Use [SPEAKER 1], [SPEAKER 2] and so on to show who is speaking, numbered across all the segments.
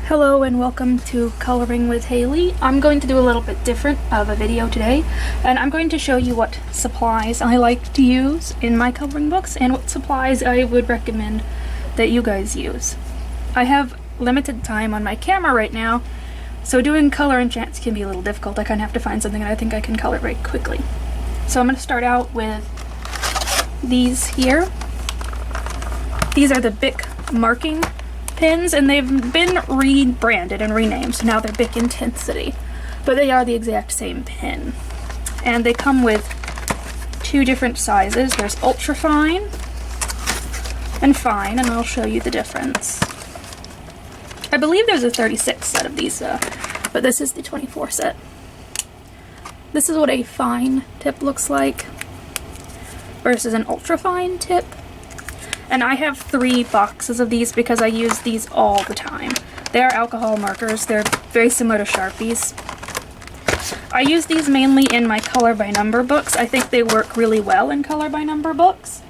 [SPEAKER 1] Hello and welcome to Coloring with Haley. I'm going to do a little bit different of a video today, and I'm going to show you what supplies I like to use in my coloring books and what supplies I would recommend that you guys use. I have limited time on my camera right now, so doing color enchants can be a little difficult. I kind of have to find something that I think I can color very quickly. So I'm going to start out with these here. These are the Bic marking pins, and they've been rebranded and renamed, so now they're Bic Intensity, but they are the exact same pin. And they come with two different sizes. There's ultra fine and fine, and I'll show you the difference. I believe there's a 36 set of these, but this is the 24 set. This is what a fine tip looks like versus an ultra fine tip. And I have 3 boxes of these because I use these all the time. They are alcohol markers. They're very similar to Sharpies. I use these mainly in my color by number books. I think they work really well in color by number books,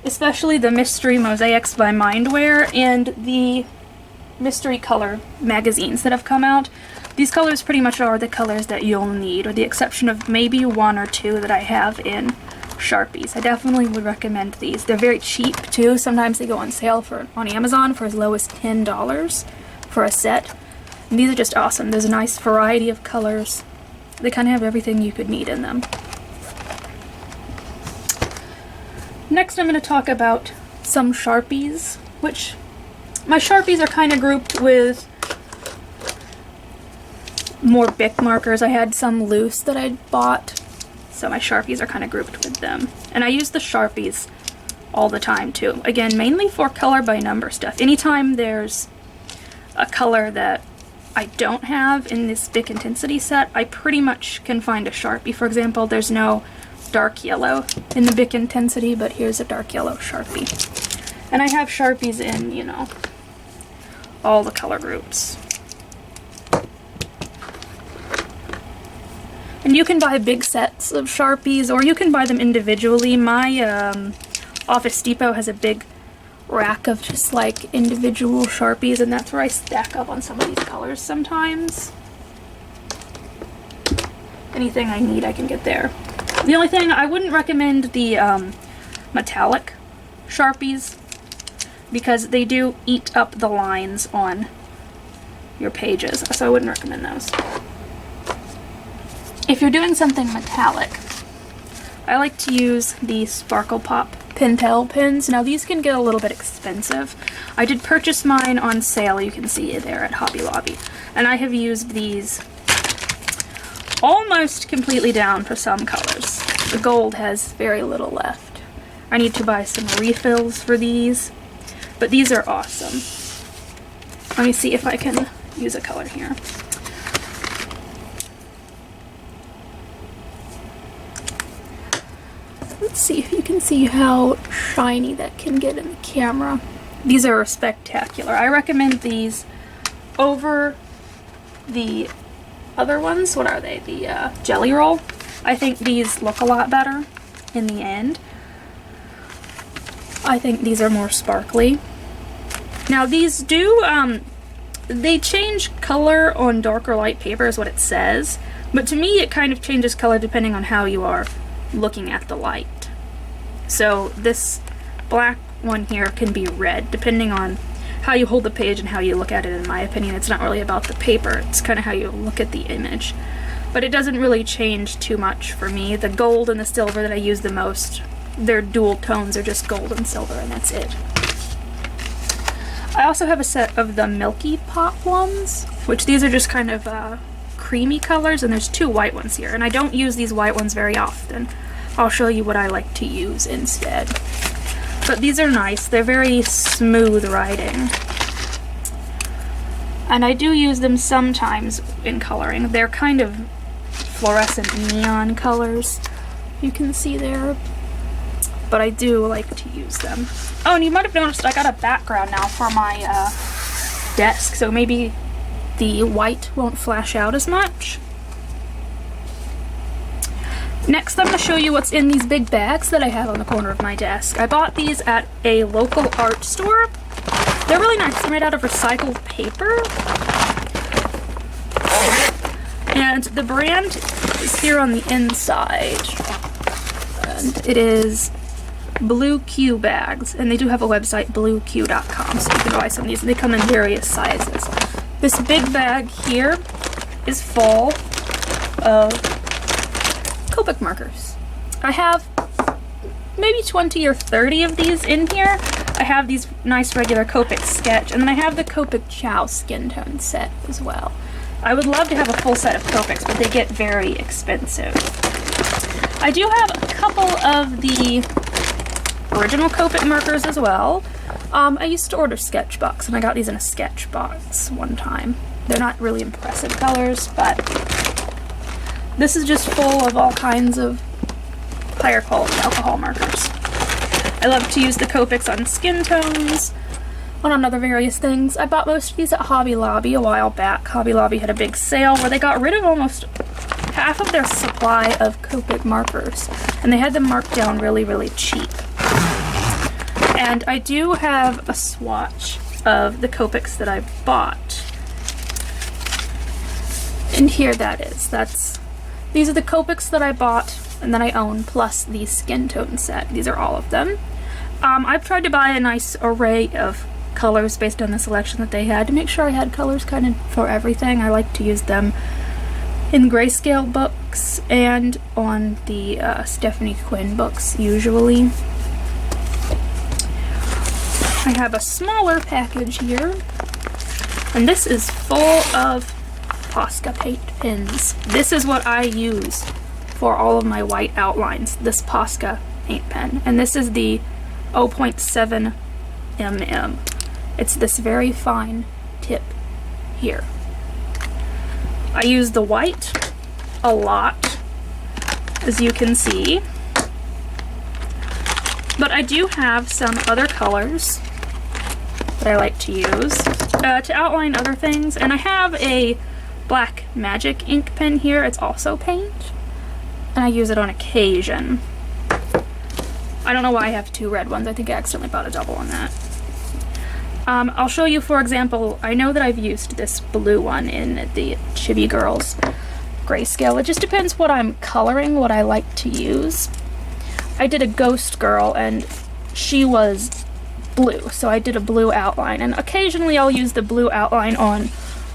[SPEAKER 1] especially the Mystery Mosaics by Mindware and the Mystery Color magazines that have come out. These colors pretty much are the colors that you'll need, with the exception of maybe 1 or 2 that I have in Sharpies. I definitely would recommend these. They're very cheap too. Sometimes they go on sale on Amazon for as low as $10 for a set. And these are just awesome. There's a nice variety of colors. They kind of have everything you could need in them. Next I'm going to talk about some Sharpies, which my Sharpies are kind of grouped with more Bic markers. I had some loose that I'd bought, so my Sharpies are kind of grouped with them. And I use the Sharpies all the time too. Again, mainly for color by number stuff. Anytime there's a color that I don't have in this Bic Intensity set, I pretty much can find a Sharpie. For example, there's no dark yellow in the Bic Intensity, but here's a dark yellow Sharpie. And I have Sharpies in, you know, all the color groups. And you can buy big sets of Sharpies, or you can buy them individually. My Office Depot has a big rack of just like individual Sharpies, and that's where I stack up on some of these colors sometimes. Anything I need I can get there. The only thing, I wouldn't recommend the metallic Sharpies, because they do eat up the lines on your pages, so I wouldn't recommend those. If you're doing something metallic, I like to use the Sparkle Pop Pentel pens. Now these can get a little bit expensive. I did purchase mine on sale, you can see it there at Hobby Lobby. And I have used these almost completely down for some colors. The gold has very little left. I need to buy some refills for these, but these are awesome. Let me see if I can use a color here. Let's see if you can see how shiny that can get in the camera. These are spectacular. I recommend these over the other ones. What are they? The Jelly Roll. I think these look a lot better in the end. I think these are more sparkly. Now these do, they change color on dark or light paper is what it says, but to me it kind of changes color depending on how you are looking at the light. So this black one here can be red depending on how you hold the page and how you look at it. In my opinion, it's not really about the paper, it's kind of how you look at the image. But it doesn't really change too much for me. The gold and the silver that I use the most, their dual tones are just gold and silver, and that's it. I also have a set of the Milky Pop ones, which these are just kind of creamy colors, and there's 2 white ones here, and I don't use these white ones very often. I'll show you what I like to use instead. But these are nice. They're very smooth writing. And I do use them sometimes in coloring. They're kind of fluorescent neon colors, you can see there. But I do like to use them. Oh, and you might have noticed I got a background now for my desk, so maybe the white won't flash out as much. Next, I'm going to show you what's in these big bags that I have on the corner of my desk. I bought these at a local art store. They're really nice. They're made out of recycled paper. And the brand is here on the inside. And it is Blue Q bags. And they do have a website, blueq.com, so you can buy some of these. And they come in various sizes. This big bag here is full of Copic markers. I have maybe 20 or 30 of these in here. I have these nice regular Copic sketch, and then I have the Copic Chow skin tone set as well. I would love to have a full set of Copics, but they get very expensive. I do have a couple of the original Copic markers as well. I used to order sketch box, and I got these in a sketch box one time. They're not really impressive colors, but this is just full of all kinds of higher quality alcohol markers. I love to use the Copics on skin tones, on other various things. I bought most of these at Hobby Lobby a while back. Hobby Lobby had a big sale where they got rid of almost half of their supply of Copic markers, and they had them marked down really, really cheap. And I do have a swatch of the Copics that I bought. And here that is. These are the Copics that I bought and that I own, plus the skin tone set. These are all of them. I've tried to buy a nice array of colors based on the selection that they had to make sure I had colors kind of for everything. I like to use them in grayscale books and on the Stephanie Quinn books usually. I have a smaller package here, and this is full of Posca paint pens. This is what I use for all of my white outlines, this Posca paint pen. And this is the 0.7 mm. It's this very fine tip here. I use the white a lot, as you can see. But I do have some other colors that I like to use to outline other things. And I have a Black Magic ink pen here. It's also paint, and I use it on occasion. I don't know why I have two red ones. I think I accidentally bought a double on that. I'll show you, for example, I know that I've used this blue one in the Chibi Girls grayscale. It just depends what I'm coloring, what I like to use. I did a ghost girl, and she was blue, so I did a blue outline. And occasionally I'll use the blue outline on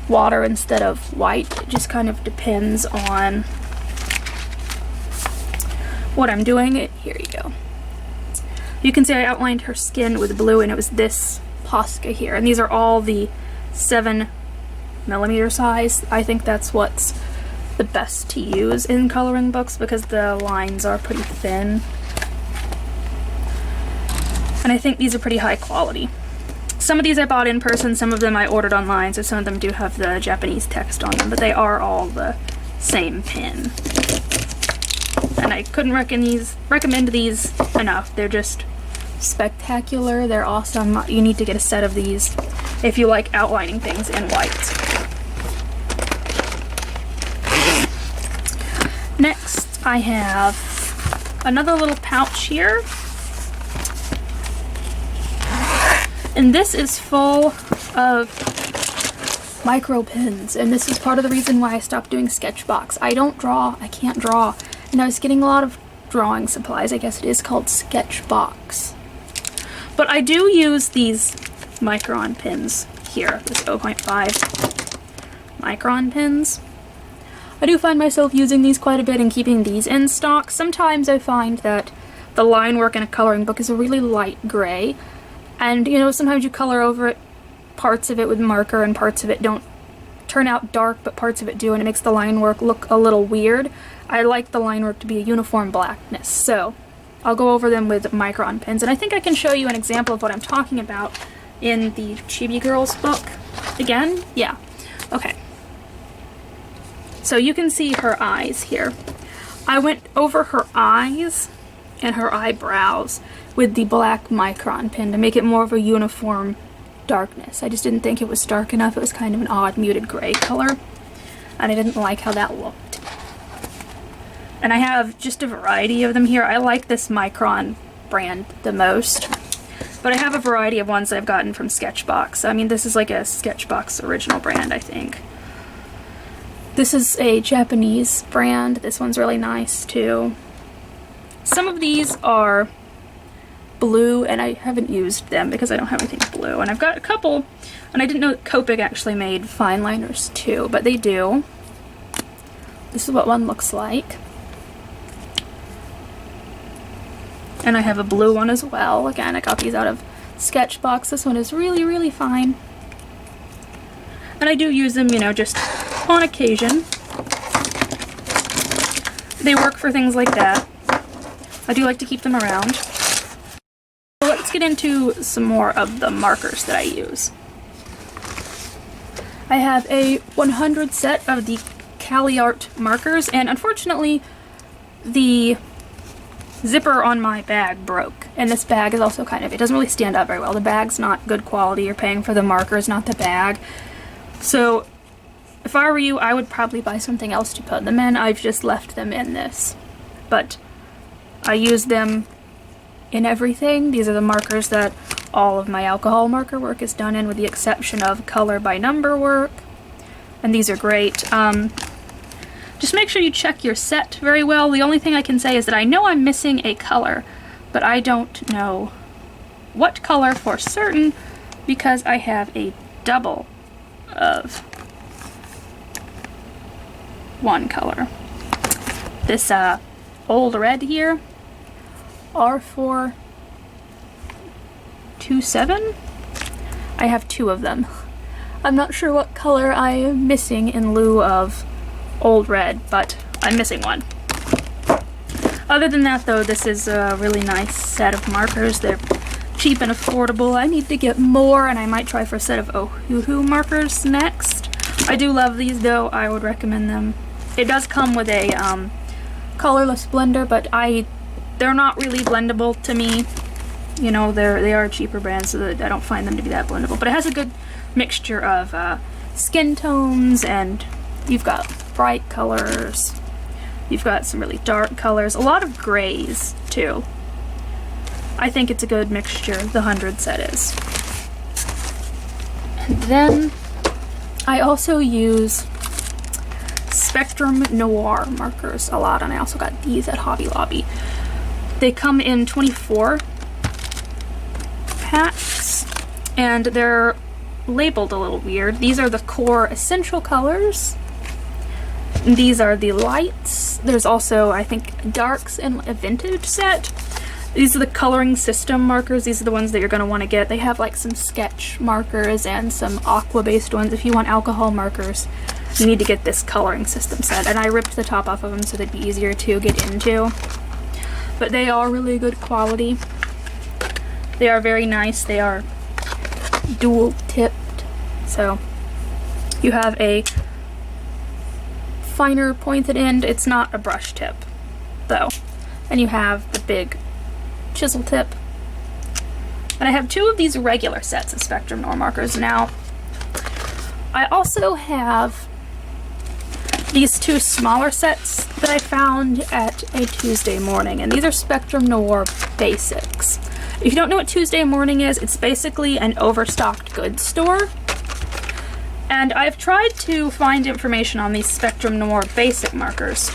[SPEAKER 1] water instead of white. It just kind of depends on what I'm doing. Here you go. You can see I outlined her skin with blue, and it was this Posca here. And these are all the 7 millimeter size. I think that's what's the best to use in coloring books because the lines are pretty thin. And I think these are pretty high quality. Some of these I bought in person, some of them I ordered online, so some of them do have the Japanese text on them, but they are all the same pen. And I couldn't recommend these enough. They're just spectacular. They're awesome. You need to get a set of these if you like outlining things in white. Next, I have another little pouch here. And this is full of micro pens, and this is part of the reason why I stopped doing Sketchbox. I don't draw, I can't draw, and I was getting a lot of drawing supplies. I guess it is called Sketchbox. But I do use these Micron pens here, this 0.5 Micron pens. I do find myself using these quite a bit and keeping these in stock. Sometimes I find that the line work in a coloring book is a really light gray. And, you know, sometimes you color over it, parts of it with marker and parts of it don't turn out dark, but parts of it do, and it makes the line work look a little weird. I like the line work to be a uniform blackness, so I'll go over them with Micron pens. And I think I can show you an example of what I'm talking about in the Chibi Girls book. Again? Yeah. Okay. So you can see her eyes here. I went over her eyes and her eyebrows with the black Micron pen to make it more of a uniform darkness. I just didn't think it was dark enough. It was kind of an odd muted gray color, and I didn't like how that looked. And I have just a variety of them here. I like this Micron brand the most, But I have a variety of ones that I've gotten from Sketchbox. I mean, this is like a Sketchbox original brand, I think. This is a Japanese brand. This one's really nice too. Some of these are blue, and I haven't used them because I don't have anything blue. And I've got a couple, and I didn't know that Copic actually made fine liners too, but they do. This is what one looks like. And I have a blue one as well. Again, I got these out of Sketchbox. This one is really, really fine. And I do use them, you know, just on occasion. They work for things like that. I do like to keep them around. So let's get into some more of the markers that I use. I have a 100 set of the Caliart markers, and unfortunately the zipper on my bag broke. And this bag is also kind of, it doesn't really stand up very well. The bag's not good quality. You're paying for the markers, not the bag. So if I were you, I would probably buy something else to put them in. I've just left them in this. But I use them in everything. These are the markers that all of my alcohol marker work is done in, with the exception of color by number work. And these are great. Just make sure you check your set very well. The only thing I can say is that I know I'm missing a color, but I don't know what color for certain because I have a double of one color. This old red here, R427, I have two of them. I'm not sure what color I am missing in lieu of old red, but I'm missing one. Other than that though, this is a really nice set of markers. They're cheap and affordable. I need to get more, and I might try for a set of Ohuhu markers next. I do love these though. I would recommend them. It does come with a colorless blender, but they're not really blendable to me. You know, they are a cheaper brand, so that I don't find them to be that blendable. But it has a good mixture of skin tones, and you've got bright colors. You've got some really dark colors. A lot of grays, too. I think it's a good mixture, the 100 set is. And then I also use Spectrum Noir markers a lot, and I also got these at Hobby Lobby. They come in 24 packs, and they're labeled a little weird. These are the core essential colors. These are the lights. There's also, I think, darks and a vintage set. These are the coloring system markers. These are the ones that you're going to want to get. They have like some sketch markers and some aqua based ones. If you want alcohol markers, you need to get this coloring system set. And I ripped the top off of them so they'd be easier to get into. But they are really good quality. They are very nice. They are dual tipped. So you have a finer pointed end. It's not a brush tip though. And you have the big chisel tip. And I have two of these regular sets of Spectrum Noir markers. Now, I also have these two smaller sets that I found at a Tuesday Morning, and these are Spectrum Noir Basics. If you don't know what Tuesday Morning is, it's basically an overstocked goods store. And I've tried to find information on these Spectrum Noir Basic markers,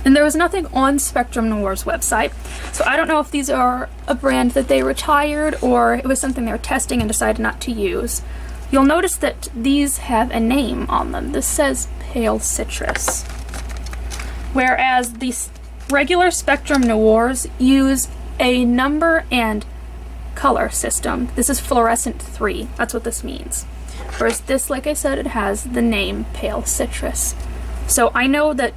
[SPEAKER 1] and there was nothing on Spectrum Noir's website. So I don't know if these are a brand that they retired or it was something they were testing and decided not to use. You'll notice that these have a name on them. This says Pale Citrus. Whereas these regular Spectrum Noirs use a number and color system. This is fluorescent 3. That's what this means. Whereas this, like I said, it has the name Pale Citrus. So I know that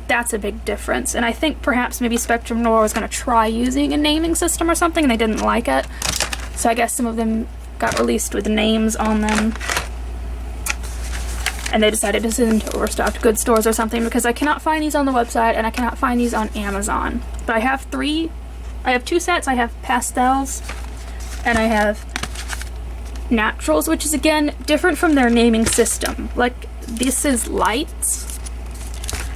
[SPEAKER 1] that's a big difference, and I think perhaps maybe Spectrum Noir was going to try using a naming system or something and they didn't like it. So I guess some of them got released with names on them and they decided to send them to overstocked goods stores or something, because I cannot find these on the website and I cannot find these on Amazon. But I have two sets. I have pastels and I have naturals, which is again different from their naming system. Like, this is lights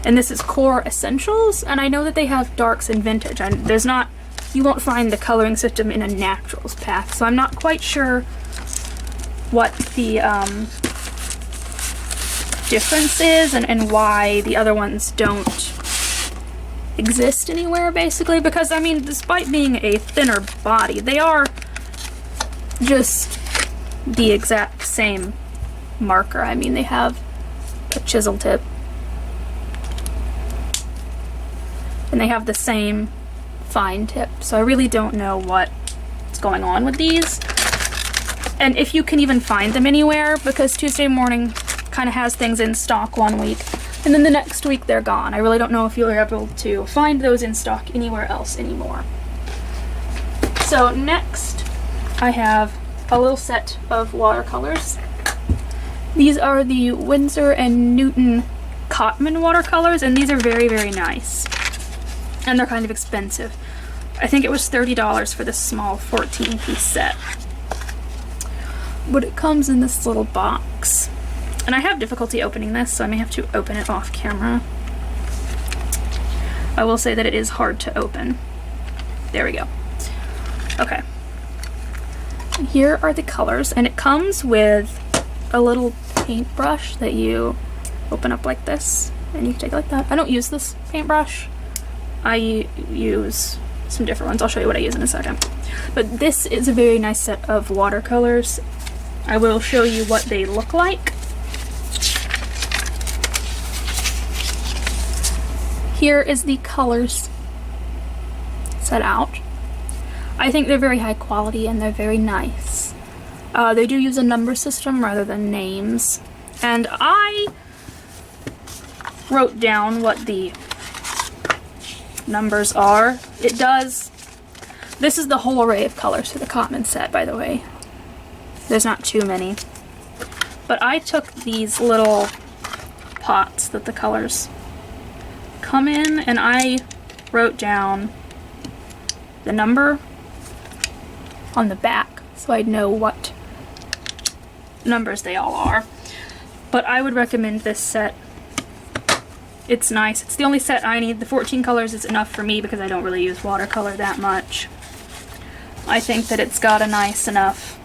[SPEAKER 1] and this is core essentials, and I know that they have darks and vintage, and there's not you won't find the coloring system in a naturals pack. So I'm not quite sure what the difference is and why the other ones don't exist anywhere, basically, because I mean, despite being a thinner body, they are just the exact same marker. I mean, they have a chisel tip and they have the same fine tip, so I really don't know what's going on with these, and if you can even find them anywhere, because Tuesday Morning kind of has things in stock one week and then the next week they're gone. I really don't know if you're able to find those in stock anywhere else anymore. So next I have a little set of watercolors. These are the Winsor and Newton Cotman watercolors, and these are very, very nice. And they're kind of expensive. I think it was $30 for this small 14-piece set. But it comes in this little box. And I have difficulty opening this, so I may have to open it off camera. I will say that it is hard to open. There we go. Okay. Here are the colors, and it comes with a little paintbrush that you open up like this, and you can take it like that. I don't use this paintbrush. I use some different ones. I'll show you what I use in a second. But this is a very nice set of watercolors. I will show you what they look like. Here is the colors set out. I think they're very high quality and they're very nice. They do use a number system rather than names. And I wrote down what the numbers are. It does. This is the whole array of colors for the Cotman set, by the way. There's not too many. But I took these little pots that the colors come in, and I wrote down the number on the back so I'd know what numbers they all are. But I would recommend this set. It's nice. It's the only set I need. The 14 colors is enough for me because I don't really use watercolor that much. I think that it's got a nice enough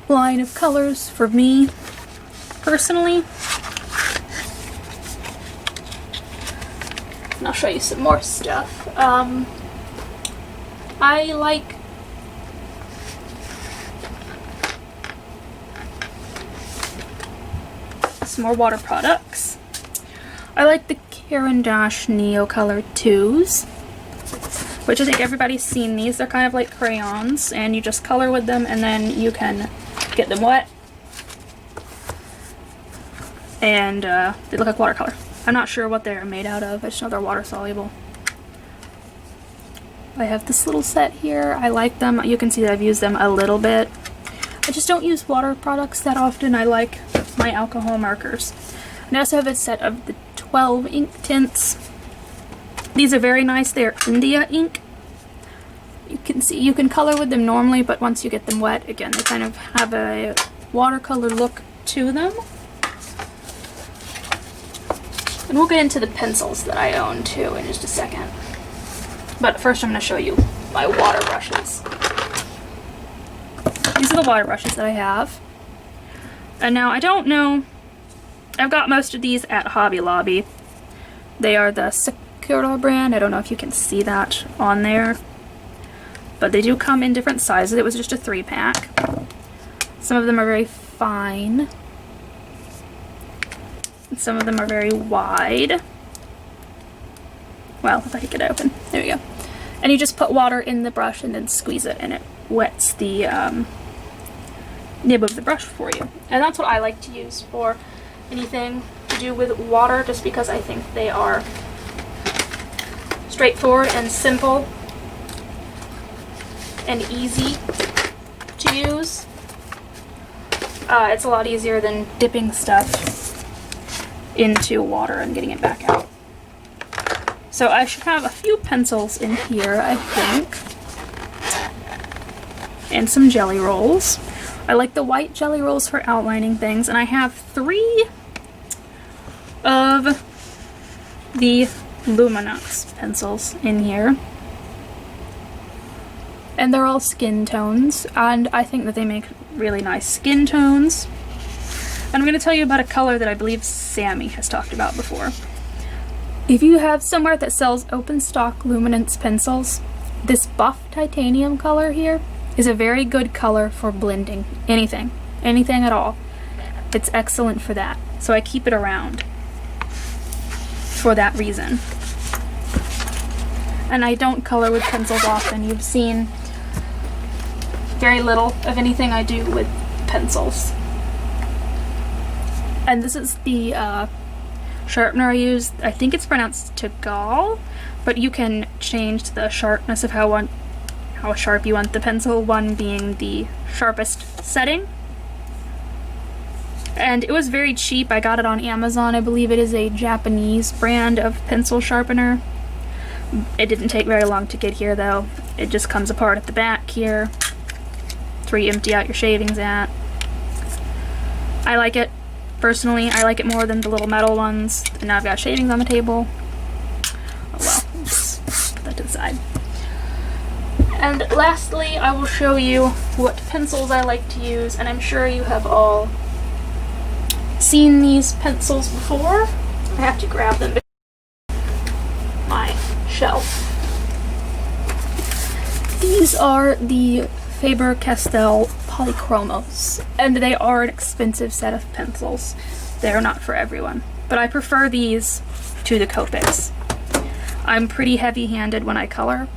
[SPEAKER 1] line of colors for me personally. And I'll show you some more stuff. I like some more water products. I like the Caran d'Ache Neo Color 2s, which I think everybody's seen these. They're kind of like crayons, and you just color with them, and then you can get them wet, and they look like watercolor. I'm not sure what they're made out of. I just know they're water soluble. I have this little set here. I like them. You can see that I've used them a little bit. I just don't use water products that often. I like my alcohol markers. And I also have a set of the 12 ink tints. These are very nice. They're India ink. You can see you can color with them normally, but once you get them wet, again, they kind of have a watercolor look to them. And we'll get into the pencils that I own too in just a second. But first I'm going to show you my water brushes. These are the water brushes that I have. And now I don't know, I've got most of these at Hobby Lobby. They are the Sakura brand. I don't know if you can see that on there. But they do come in different sizes. It was just a 3-pack. Some of them are very fine. And some of them are very wide. Well, if I could get it open. There we go. And you just put water in the brush and then squeeze it, and it wets the nib of the brush for you. And that's what I like to use for anything to do with water, just because I think they are straightforward and simple and easy to use. It's a lot easier than dipping stuff into water and getting it back out. So I should have a few pencils in here, I think. And some jelly rolls. I like the white jelly rolls for outlining things, and I have 3 of the Luminous pencils in here. and they're all skin tones, and I think that they make really nice skin tones. And I'm going to tell you about a color that I believe Sammy has talked about before. If you have somewhere that sells open stock luminance pencils, this buff titanium color here is a very good color for blending anything at all. It's excellent for that, so I keep it around for that reason. And I don't color with pencils often. You've seen very little of anything I do with pencils. And this is the sharpener I use. I think it's pronounced Tagal, but you can change the sharpness of how sharp you want the pencil, one being the sharpest setting. And it was very cheap. I got it on Amazon. I believe it is a Japanese brand of pencil sharpener. It didn't take very long to get here though. It just comes apart at the back here. It's where you empty out your shavings at. I like it. Personally, I like it more than the little metal ones. And now I've got shavings on the table. Oh well, just put that to the side. And lastly, I will show you what pencils I like to use, and I'm sure you have all seen these pencils before. I have to grab them because my shelf. These are the Faber-Castell Polychromos, and they are an expensive set of pencils. They are not for everyone, but I prefer these to the Copics. I'm pretty heavy-handed when I color,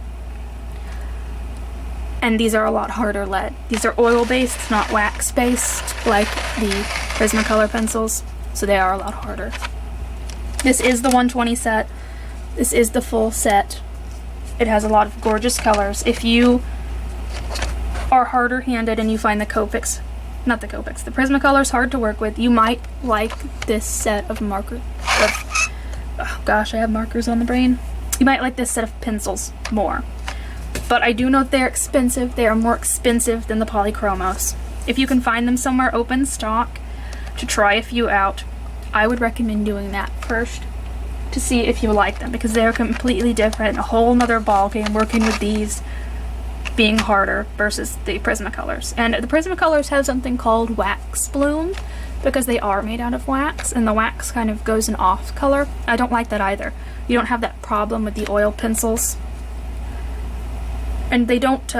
[SPEAKER 1] and these are a lot harder lead. These are oil-based, not wax-based, like the Prismacolor pencils, so they are a lot harder. This is the 120 set. This is the full set. It has a lot of gorgeous colors. If you are harder handed and you find the Prismacolors hard to work with, you might like this set of markers. Oh gosh, I have markers on the brain. You might like this set of pencils more. But I do know they're expensive. They are more expensive than the Polychromos. If you can find them somewhere open stock to try a few out, I would recommend doing that first to see if you like them, because they're completely different, a whole nother ballgame working with these being harder versus the Prismacolors. And the Prismacolors have something called wax bloom because they are made out of wax, and the wax kind of goes an off color. I don't like that either. You don't have that problem with the oil pencils. And they don't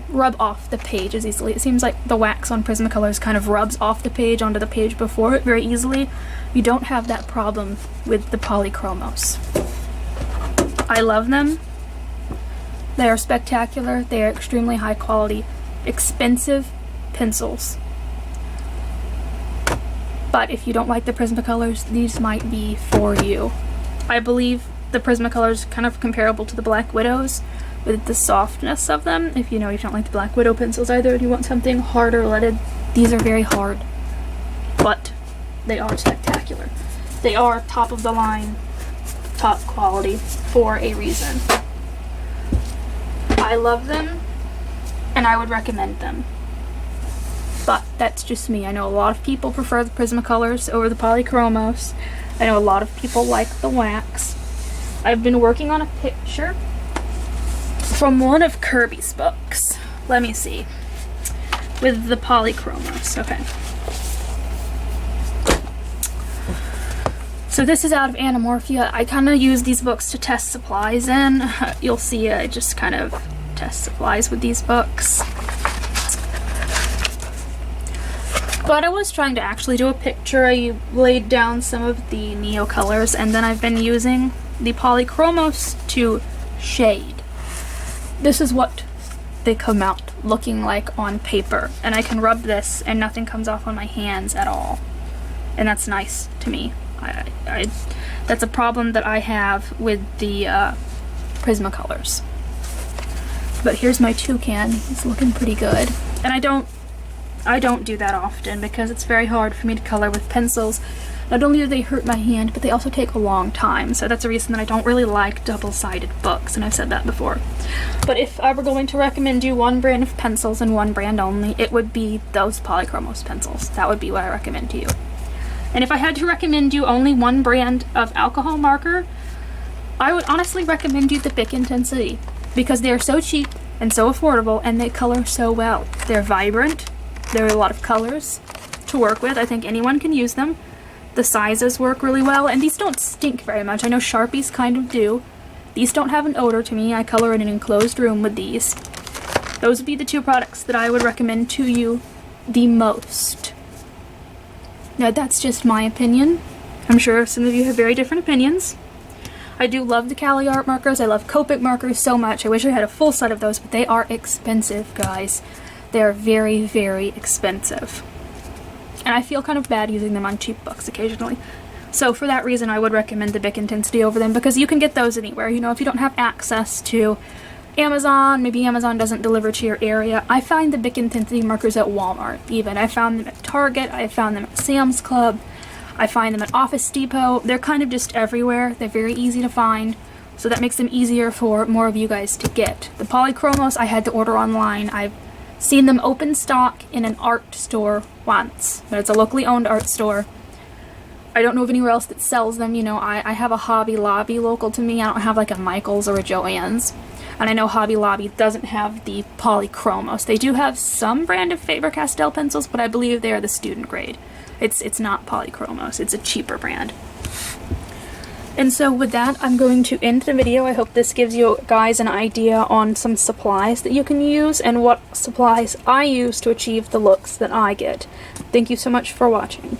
[SPEAKER 1] rub off the page as easily. It seems like the wax on Prismacolors kind of rubs off the page onto the page before it very easily. You don't have that problem with the Polychromos. I love them. They are spectacular. They are extremely high quality, expensive pencils. But if you don't like the Prismacolors, these might be for you. I believe the Prismacolors are kind of comparable to the Black Widows with the softness of them. If you don't like the Black Widow pencils either and you want something harder leaded, these are very hard, but they are spectacular. They are top of the line, top quality for a reason. I love them and I would recommend them. But that's just me. I know a lot of people prefer the Prismacolors over the Polychromos. I know a lot of people like the wax. I've been working on a picture from one of Kirby's books. Let me see. With the Polychromos. Okay. So this is out of Anamorphia. I kind of use these books to test supplies in. You'll see I just kind of test supplies with these books. But I was trying to actually do a picture. I laid down some of the Neo colors, and then I've been using the Polychromos to shade. This is what they come out looking like on paper, and I can rub this and nothing comes off on my hands at all, and that's nice to me. That's a problem that I have with the Prismacolors. But here's my toucan. He's looking pretty good, and I don't do that often because it's very hard for me to color with pencils. Not only do they hurt my hand, but they also take a long time, so that's a reason that I don't really like double-sided books, and I've said that before. But if I were going to recommend you one brand of pencils and one brand only, it would be those Polychromos pencils. That would be what I recommend to you. And if I had to recommend you only one brand of alcohol marker, I would honestly recommend you the Bic Intensity, because they are so cheap and so affordable, and they color so well. They're vibrant, there are a lot of colors to work with. I think anyone can use them. The sizes work really well, and these don't stink very much. I know Sharpies kind of do. These don't have an odor to me. I color in an enclosed room with these. Those would be the two products that I would recommend to you the most. Now, that's just my opinion. I'm sure some of you have very different opinions. I do love the Caliart markers. I love Copic markers so much. I wish I had a full set of those, but they are expensive, guys. They are very, very expensive. And I feel kind of bad using them on cheap books occasionally. So for that reason, I would recommend the Bic Intensity over them, because you can get those anywhere. You know, if you don't have access to Amazon, maybe Amazon doesn't deliver to your area. I find the Bic Intensity markers at Walmart even. I found them at Target, I found them at Sam's Club, I find them at Office Depot. They're kind of just everywhere. They're very easy to find, so that makes them easier for more of you guys to get. The Polychromos I had to order online. I've seen them open stock in an art store once, but it's a locally owned art store. I don't know of anywhere else that sells them. You know, I have a Hobby Lobby local to me. I don't have like a Michael's or a Joann's. And I know Hobby Lobby doesn't have the Polychromos. They do have some brand of Faber-Castell pencils, but I believe they are the student grade. It's not Polychromos. It's a cheaper brand. And so with that, I'm going to end the video. I hope this gives you guys an idea on some supplies that you can use and what supplies I use to achieve the looks that I get. Thank you so much for watching.